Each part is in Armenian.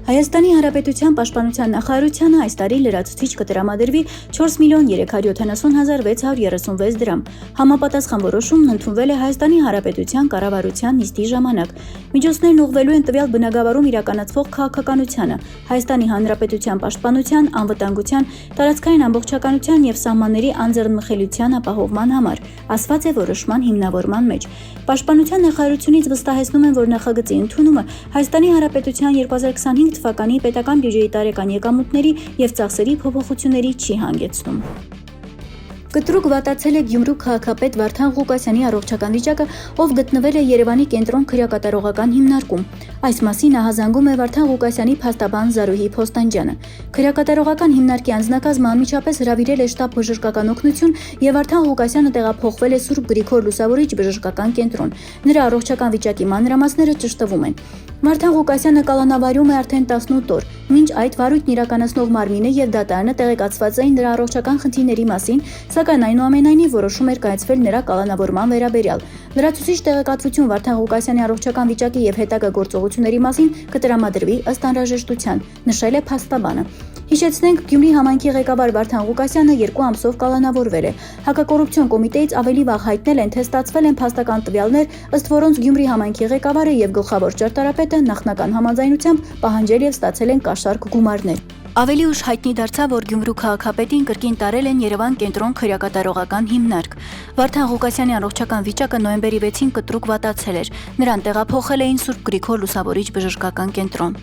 Հայաստանի Հանրապետության Պաշտպանության նախարարությանը այս տարի լրացուցիչ կտրամադրվի 4,370,636 դրամ։ Համապատասխան որոշումն ընդունվել է Հայաստանի Հանրապետության կառավարության նիստի ժամանակ։ Միջոցներն ուղղվելու են տվյալ բնագավառում իրականացվող քաղաքականությանը, Հայաստանի Հանրապետության պաշտպանության, անվտանգության, տարածքային ամբողջականության եւ սահմանների անձեռնմխելիության ապահովման համար, ասված է որոշման հիմնավորման մեջ։ Պաշտպանության նախարարությունից վստահեցնում են, որ նախագծի ընդունումը Հայաստանի Հանրապետության 2025 թվականի պետական բյուջեի տարեկան եկամուտների եւ ծախսերի փոփոխությունների չի հանգեցնում։ Կտրուկ վատացել է Գյումրու քաղաքապետ Վարդան Ղուկասյանի առողջական վիճակը, ով գտնվել է Երևանի կենտրոն քրեակատարողական հիմնարկում։ Այս մասին ահազանգում է Վարդան Ղուկասյանի փաստաբան Զարուհի Փոստանջյանը։ Քրեակատարողական հիմնարկի անձնակազմը անմիջապես հրավիրել է շտաբ բժշկական օգնություն եւ Վարդան Ղուկասյանը տեղափոխվել է Սուրբ Գրիգոր Լուսավորիչ բժշկական կենտրոն։ Նրա առողջական վիճակի մանրամասները ճշտվում են։ Վարդան Ղուկասյանը կալանավարում է արդեն 18 օր։ Մինչ այդ վարույթն իրականացնող մարմինը եւ դատարանը տեղեկացված էին նրա առողջական խնդիրների մասին, սակայն այնուամենայնիվ որոշում էր կայացվել նրա կալանավորման վերաբերյալ։ Լրացուցիչ տեղեկատվություն Վարդան Ղուկասյանի առողջական վիճակի եւ հետագա գործողությունների մասին կտրամադրվի ըստ անհրաժեշտության, նշել է փաստաբանը։ Հիշեցնենք, Գյումրի համայնքի ղեկավար Վարդան Ղուկասյանը 2 ամսով կալանավորվել է։ Հակակոռուպցիոն կոմիտեից ավելի վաղ հայտնել են, թե ստացվել են փաստական տվյալներ, ըստ որոնց Գյումրի համայնքի ղեկավարը եւ գլխավոր ճարտարապետը նախնական համաձայնությամբ պահանջել եւ ստացել են կաշառք գումարներ։ Ավելի ուշ հայտնի դարձավ, որ Գյումրու քաղաքապետին կրկին տարել են Երևան կենտրոն քրեակատարողական հիմնարկ։ Վարդան Ղուկասյանի առողջական վիճակը նոյեմբերի 6-ին կտրուկ վատացել էր։ Նրան տեղափոխել էին Սուրբ Գրիգոր Լուսավորիչ բժշկական կենտրոն։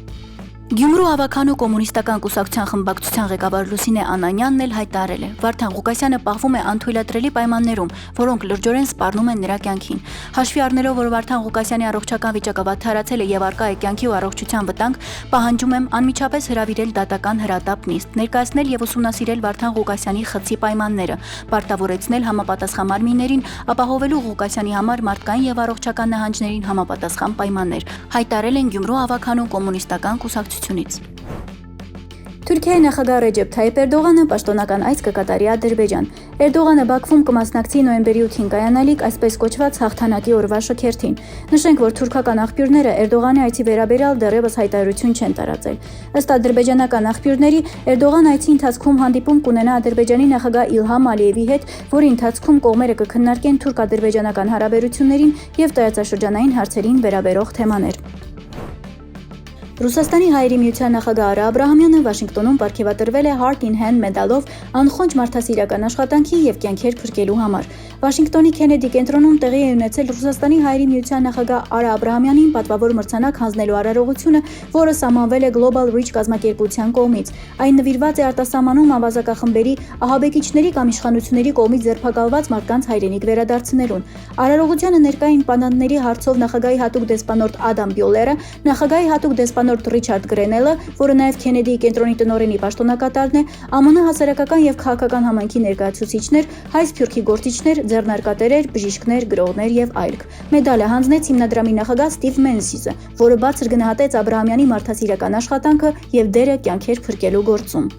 Գյումրու ավականու կոմունիստական կուսակցության խմբակցության ղեկավար Լուսինե Անանյանն էլ հայտարարել է. Վարդան Ղուկասյանը պահվում է անթույլատրելի պայմաններում, որոնք լրջորեն սպառնում են նրա կյանքին։ Հաշվի առնելով, որ Վարդան Ղուկասյանի առողջական վիճակը վատթարացել է եւ առկա է կյանքի ու առողջության վտանգ, պահանջում եմ անմիջապես հրավիրել դատական հրատապ նիստ, ներկայացնել եւ ուսումնասիրել Վարդան Ղուկասյանի խցի պայմանները, պարտավորեցնել համապատասխան մարմիններին ապահովելու Ղուկասյանի համար մարդկային եւ առողջական նահանջներին համապատասխան պայմաններ, հայտարարել են Գյումրու ավականու կոմունիստական կուսակցությունից։ Թուրքիայի նախագահ Ռեջեփ Թայիփ Էրդողանը պաշտոնական այց կկատարի Ադրբեջան։ Էրդողանը Բաքվում կմասնակցի նոյեմբերի 8-ին կայանալիք այսպես կոչված հաղթանակի օրվա շքերթին։ Նշենք, որ թուրքական աղբյուրները Էրդողանի այցի վերաբերյալ դեռևս հայտարարություն չեն տարածել։ Ըստ ադրբեջանական աղբյուրների, Էրդողան այցի ընթացքում հանդիպում կունենա Ադրբեջանի նախագահ Իլհամ Ալիևի հետ, որի ընթացքում կողմերը կքննարկեն թուրք-ադրբեջանական հարաբերություններին եւ տարածաշրջանային հարցերին վերաբերող թեմաներ։ Ռուսաստանի հայերի միության նախագահ Արա Աբրահամյանը Վաշինգտոնում պարգևատրվել է Heart in Hand մեդալով անխոնջ մարդասիրական աշխատանքի եւ կյանքեր փրկելու համար։ Վաշինգտոնի Քենեդի կենտրոնում տեղի է ունեցել Ռուսաստանի հայերի միության նախագահ Արա Աբրահամյանին պատվավոր մրցանակ հանձնելու արարողությունը, որը սահմանվել է Global Reach կազմակերպության կողմից։ Այն նվիրված է արտասահմանում ավազակախմբերի, ահաբեկիչների կամ իշխանությունների կողմից ձերբակալված մարդկանց հայրենիք վերադարձնելուն։ Արարողությանը ներկա էին պանանների հարցով նախագահի հատուկ դեսպանորդ Ադամ Բյոլերը, նախագահի հատուկ դեսպանորդ Ռիչարդ Գրենելը, որը նաև Քենեդիի կենտրոնի տնօրենի պաշտոնակատարն է, ԱՄՆ հասարակական եւ քաղաքական համայնքի ներկայացուցիչներ, հայ սփյուռքի գործիչներ, ձեռնարկատերեր, բժիշկներ, գրողներ եւ այլք։ Մեդալը հանձնեց հիմնադրամի նախագահ Ստիվ Մենսիսը, որը բացր գնահատեց Աբրահամյանի մարդասիրական աշխատանքը եւ դերը կյանքեր փրկելու գործում։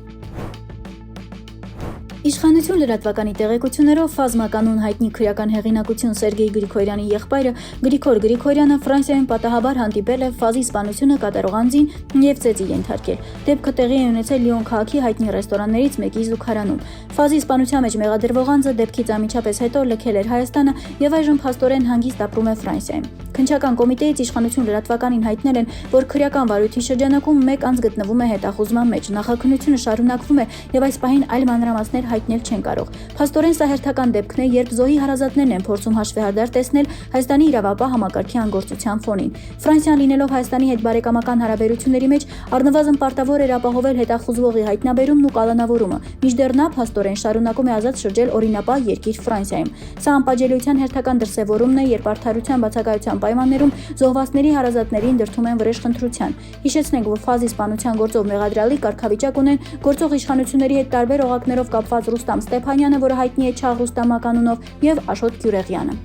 Իշխանություն լրատվականի տեղեկություններով ֆազմականուն հայտնի քրեական հեղինակություն Սերգեյ Գրիգորյանի եղբայրը Գրիգոր Գրիգորյանը Ֆրանսիայում պատահաբար հանդիպել է ֆազի սպանությունը կատարող անձին եւ ծեծի ենթարկել։ Դեպքը տեղի է ունեցել Լիոն քաղաքի հայտնի ռեստորաններից մեկի զուգարանում։ Ֆազի սպանության մեջ մեղադրվող անձը դեպքից անմիջապես հետո լքել էր Հայաստանը եւ այժմ փաստորեն հանգիստ ապրում է Ֆրանսիայում։ Քննչական կոմիտեից իշխանություն լրատվականին հայտնել են, որ քրեական վարույթի շրջանակում մեկ անձ գտնվում է հետախուզման մեջ։ Նախաքննությունը շարունակվում է եւ այս պահին այլ մանրամասներ հայտնել չեն կարող։ Փաստորեն սա հերթական դեպքն է, երբ զոհի հարազատներն են փորձում հաշվեհարդար տեսնել Հայաստանի իրավապահ համակարգի անգործության ֆոնին։ Ֆրանսիան լինելով Հայաստանի հետ բարեկամական հարաբերությունների մեջ առնվազն պարտավոր էր ապահովել հետախուզվողի հայտնաբերումն ու կալանավորումը, մինչդեռ նա փաստորեն շարունակում է ազատ շրջել օրինապահ երկիր Ֆրանսիայում։ Սա անպատժելիության հերթական դրսևորումն է, երբ արդարության բացակայության պայմաններում զոհվածների հարազատներին դրդում են վրեժխնդրության։ Հիշեցնենք, որ Ֆազի սպանության գործով մեղադրյալի կարգավիճակ ունեն գործող իշխանությունների հետ տարբեր օղակներով կապված Ռուստամ Ստեփանյանը, որը հայտնի է Չաղ Ռուստամ անունով, եւ Աշոտ Գյուրեղյանը։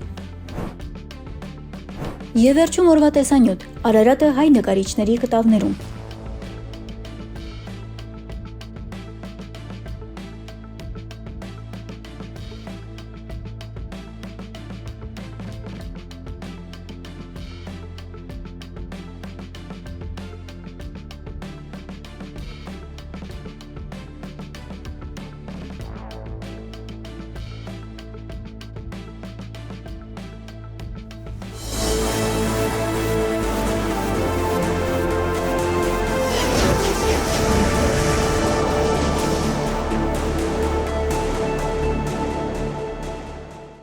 Եվ վերջում օրվա տեսանյութ. Արարատը հայ նկարիչների կտավներում։